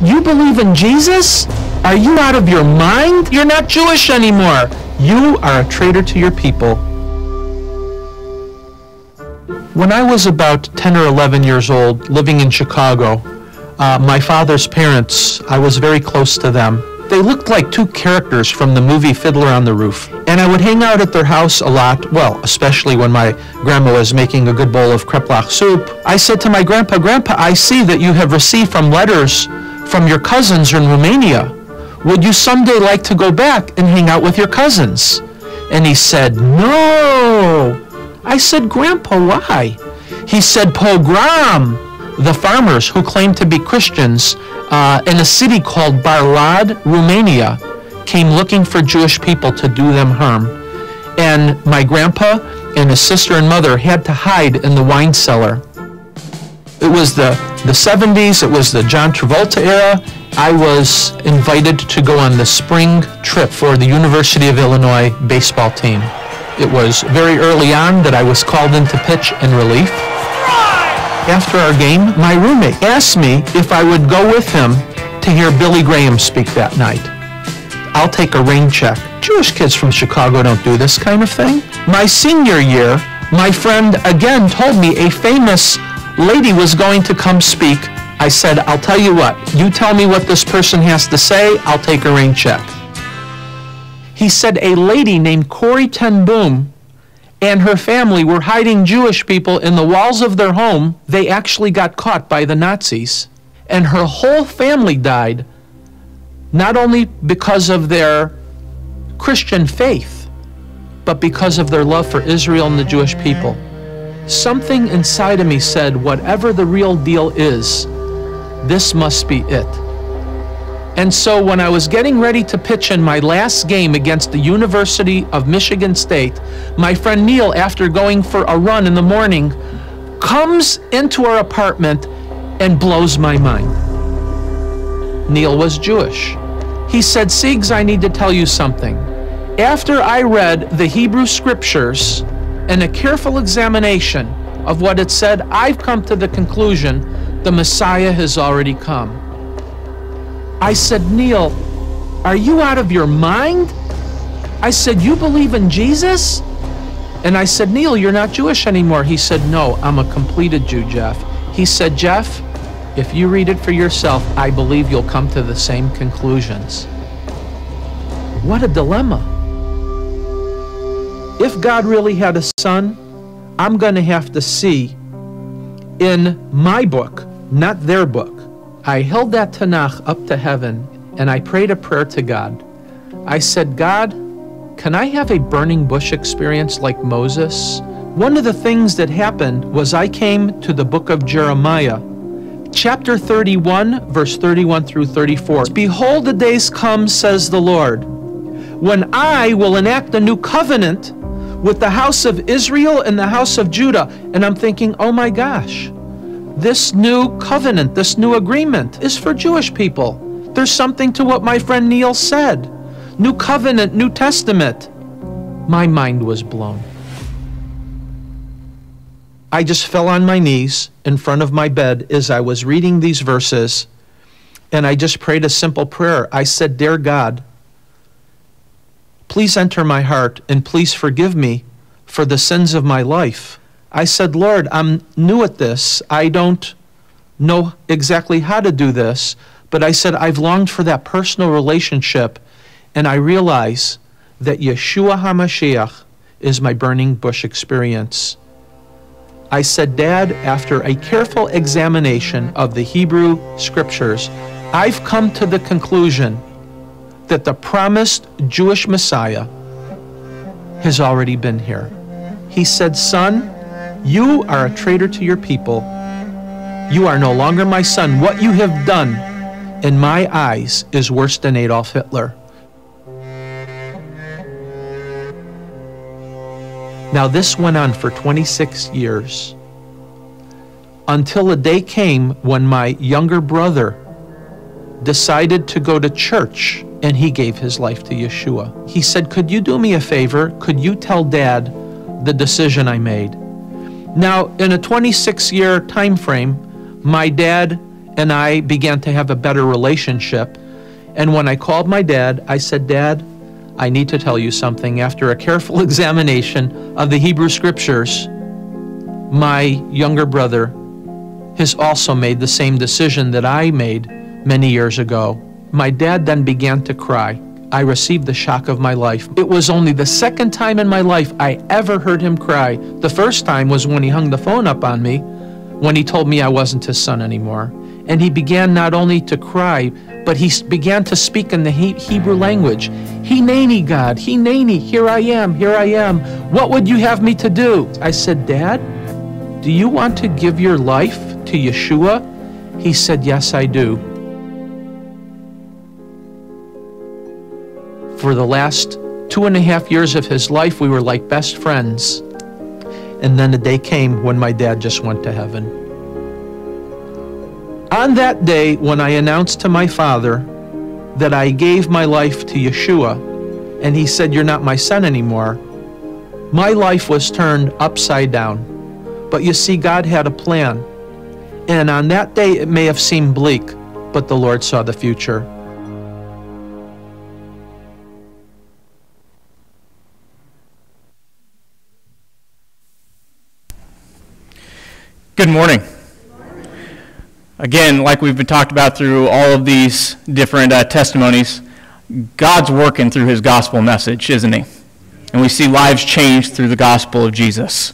You believe in Jesus? Are you out of your mind? You're not Jewish anymore. You are a traitor to your people. When I was about 10 or 11 years old, living in Chicago, my father's parents, I was very close to them. They looked like two characters from the movie Fiddler on the Roof. And I would hang out at their house a lot, well, especially when my grandma was making a good bowl of kreplach soup. I said to my grandpa, "Grandpa, I see that you have received letters from your cousins in Romania. Would you someday like to go back and hang out with your cousins?" And he said, "No." I said, "Grandpa, why?" He said, "Pogrom." The farmers who claimed to be Christians in a city called Barlad, Romania, came looking for Jewish people to do them harm. And my grandpa and his sister and mother had to hide in the wine cellar. It was the 70s, it was the John Travolta era. I was invited to go on the spring trip for the University of Illinois baseball team. It was very early on that I was called in to pitch in relief. After our game, my roommate asked me if I would go with him to hear Billy Graham speak that night. I'll take a rain check. Jewish kids from Chicago don't do this kind of thing. My senior year, my friend again told me a famous lady was going to come speak. I said, "I'll tell you what, you tell me what this person has to say, I'll take a rain check." He said a lady named Corrie ten Boom and her family were hiding Jewish people in the walls of their home. They actually got caught by the Nazis. And her whole family died, not only because of their Christian faith, but because of their love for Israel and the Jewish people. Something inside of me said, whatever the real deal is, this must be it. And so when I was getting ready to pitch in my last game against the University of Michigan State, my friend Neil, after going for a run in the morning, comes into our apartment and blows my mind. Neil was Jewish. He said, "Siegs, I need to tell you something. After I read the Hebrew scriptures and a careful examination of what it said, I've come to the conclusion the Messiah has already come." I said, "Neil, are you out of your mind?" I said, "You believe in Jesus?" And I said, "Neil, you're not Jewish anymore." He said, "No, I'm a completed Jew, Jeff." He said, "Jeff, if you read it for yourself, I believe you'll come to the same conclusions." What a dilemma. If God really had a son, I'm going to have to see in my book, not their book. I held that Tanakh up to heaven and I prayed a prayer to God. I said, "God, can I have a burning bush experience like Moses?" One of the things that happened was I came to the book of Jeremiah, chapter 31, verse 31 through 34. "Behold, the days come, says the Lord, when I will enact a new covenant with the house of Israel and the house of Judah." And I'm thinking, oh my gosh, this new covenant, this new agreement is for Jewish people. There's something to what my friend Neil said. New covenant, New Testament. My mind was blown. I just fell on my knees in front of my bed as I was reading these verses, and I just prayed a simple prayer. I said, "Dear God, please enter my heart and please forgive me for the sins of my life." I said, "Lord, I'm new at this. I don't know exactly how to do this." But I said, I've longed for that personal relationship, and I realize that Yeshua HaMashiach is my burning bush experience. I said, "Dad, after a careful examination of the Hebrew scriptures, I've come to the conclusion that the promised Jewish Messiah has already been here." He said, "Son, you are a traitor to your people. You are no longer my son. What you have done in my eyes is worse than Adolf Hitler." Now this went on for 26 years until a day came when my younger brother decided to go to church and he gave his life to Yeshua. He said, "Could you do me a favor? Could you tell Dad the decision I made?" Now, in a 26-year time frame, my dad and I began to have a better relationship. And when I called my dad, I said, "Dad, I need to tell you something. After a careful examination of the Hebrew Scriptures, my younger brother has also made the same decision that I made many years ago." My dad then began to cry. I received the shock of my life. It was only the second time in my life I ever heard him cry. The first time was when he hung the phone up on me, when he told me I wasn't his son anymore. And he began not only to cry, but he began to speak in the Hebrew language. "Hineni, God, Hineni, here I am, here I am. What would you have me to do?" I said, "Dad, do you want to give your life to Yeshua?" He said, "Yes, I do." For the last 2.5 years of his life, we were like best friends. And then the day came when my dad just went to heaven. On that day, when I announced to my father that I gave my life to Yeshua, and he said, "You're not my son anymore," my life was turned upside down. But you see, God had a plan. And on that day, it may have seemed bleak, but the Lord saw the future. Good morning. Again, like we've been talked about through all of these different testimonies, God's working through his gospel message, isn't he? And we see lives changed through the gospel of Jesus.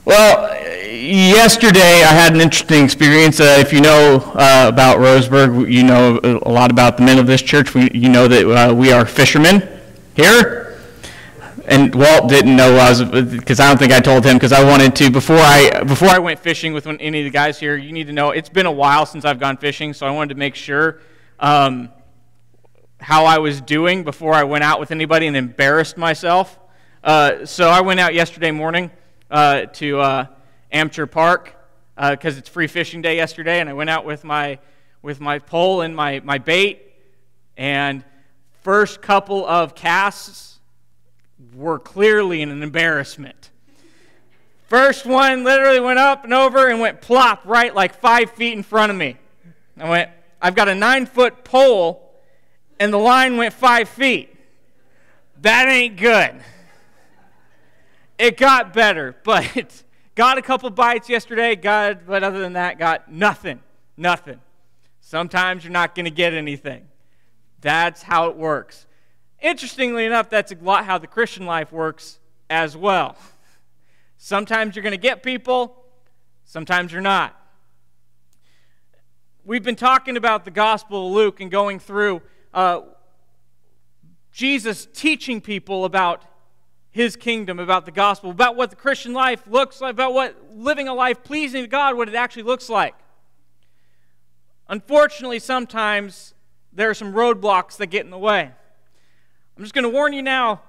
Well, yesterday I had an interesting experience. If you know about Roseburg, you know a lot about the men of this church. You know that we are fishermen here. And Walt didn't know because I don't think I told him, because I wanted to, before I went fishing with any of the guys here, you need to know, it's been a while since I've gone fishing, so I wanted to make sure how I was doing before I went out with anybody and embarrassed myself. So I went out yesterday morning to Amateur Park because it's free fishing day yesterday, and I went out with my pole and my bait, and first couple of casts were clearly an embarrassment. First one literally went up and over and went plop right like 5 feet in front of me. I've got a 9-foot pole and the line went 5 feet. That ain't good. It got better, but got a couple bites yesterday, but other than that, got nothing. Sometimes you're not going to get anything. That's how it works. Interestingly enough, that's a lot how the Christian life works as well. Sometimes you're going to get people, sometimes you're not. We've been talking about the Gospel of Luke and going through Jesus teaching people about his kingdom, about the gospel, about what the Christian life looks like, about what living a life pleasing to God, what it actually looks like. Unfortunately, sometimes there are some roadblocks that get in the way. I'm just going to warn you now,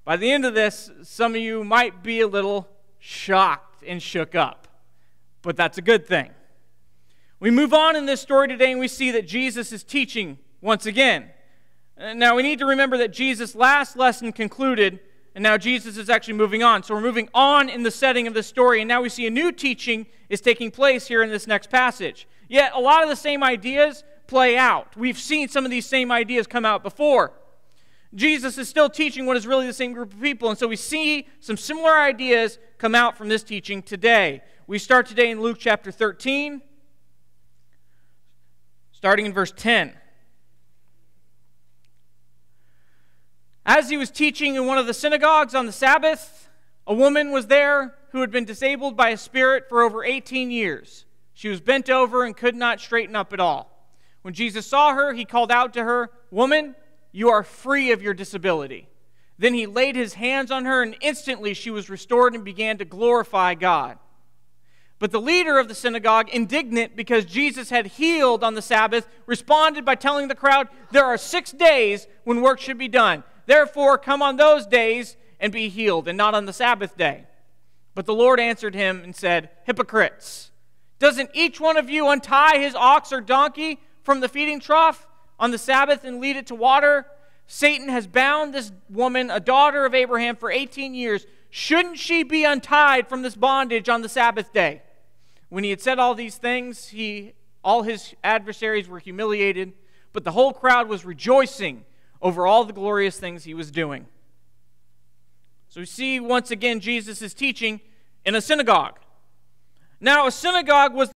by the end of this, some of you might be a little shocked and shook up. But that's a good thing. We move on in this story today and we see that Jesus is teaching once again. Now we need to remember that Jesus' last lesson concluded, and now Jesus is actually moving on. So we're moving on in the setting of the story, and now we see a new teaching is taking place here in this next passage. Yet a lot of the same ideas play out. We've seen some of these same ideas come out before. Jesus is still teaching what is really the same group of people, and so we see some similar ideas come out from this teaching today. We start today in Luke chapter 13, starting in verse 10. As he was teaching in one of the synagogues on the Sabbath, a woman was there who had been disabled by a spirit for over 18 years. She was bent over and could not straighten up at all. When Jesus saw her, he called out to her, "Woman, you are free of your disability." Then he laid his hands on her, and instantly she was restored and began to glorify God. But the leader of the synagogue, indignant because Jesus had healed on the Sabbath, responded by telling the crowd, "There are 6 days when work should be done. Therefore, come on those days and be healed, and not on the Sabbath day." But the Lord answered him and said, "Hypocrites! Doesn't each one of you untie his ox or donkey from the feeding trough on the Sabbath and lead it to water? Satan has bound this woman, a daughter of Abraham, for 18 years. Shouldn't she be untied from this bondage on the Sabbath day?" When he had said all these things, he All his adversaries were humiliated, but the whole crowd was rejoicing over all the glorious things he was doing. So we see once again Jesus is teaching in a synagogue. Now, a synagogue was